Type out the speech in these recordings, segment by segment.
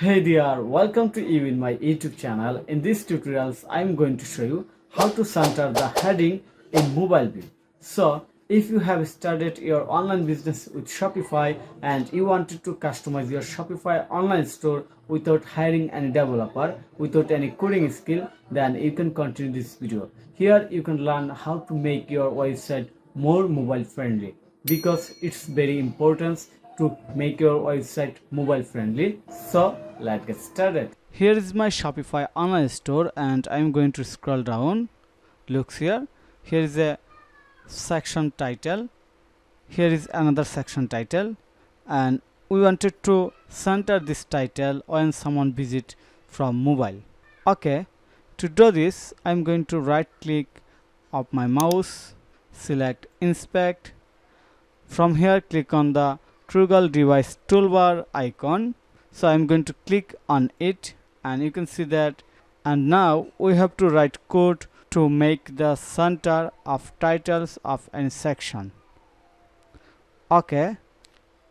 Hey there, welcome to you in my YouTube channel. In this tutorials, I'm going to show you how to center the heading in mobile view. So, if you have started your online business with Shopify and you wanted to customize your Shopify online store without hiring any developer, without any coding skill, then you can continue this video. Here you can learn how to make your website more mobile friendly because it's very important to make your website mobile friendly. So let's get started. Here is my Shopify online store and I'm going to scroll down. Looks here. Here is a section title. Here is another section title, and we wanted to center this title when someone visit from mobile. Okay, to do this I'm going to right click of my mouse, select inspect. From here click on the toggle device toolbar icon. So I'm going to click on it and you can see that, and now we have to write code to make the center of titles of any section. Okay,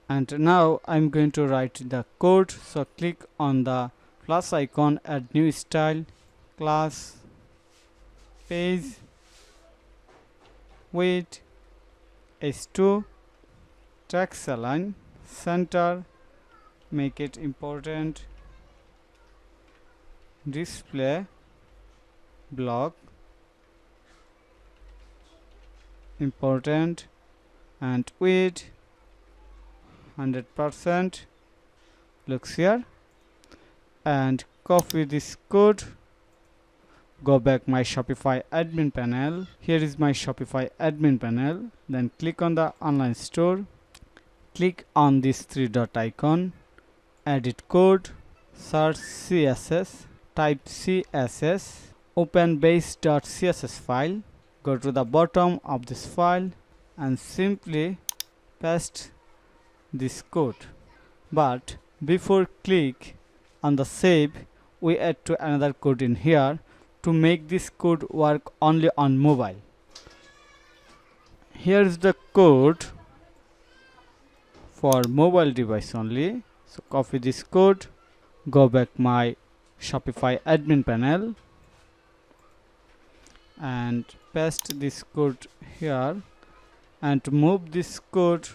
and now I'm going to write the code. So click on the plus icon, add new style, class, page, weight, h2, text align, center, make it important, display, block, important, and width 100%. Looks here, and copy this code. Go back my Shopify admin panel. Here is my Shopify admin panel. Then click on the online store. Click on this three dot icon. Edit code. Search CSS. Type CSS. Open base.css file. Go to the bottom of this file and simply paste this code. But before click on the save, we add to another code in here to make this code work only on mobile. Here is the code for mobile device only. So copy this code, go back my Shopify admin panel and paste this code here, and to move this code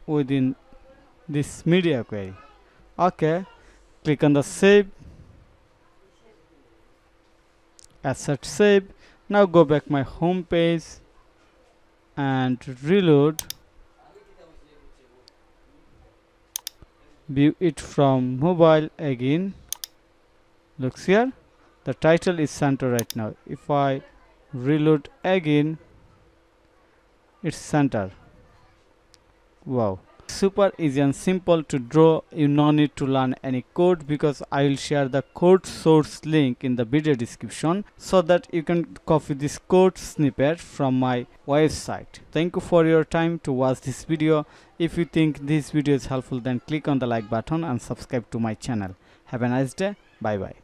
within this media query. Okay, click on the save, asset save. Now go back my home page and reload, view it from mobile again. Looks here, the title is center right now. If I reload again, it's center. Wow, super easy and simple to draw. You no need to learn any code because I will share the code source link in the video description so that you can copy this code snippet from my website. Thank you for your time to watch this video. If you think this video is helpful, then click on the like button and subscribe to my channel. Have a nice day. Bye bye.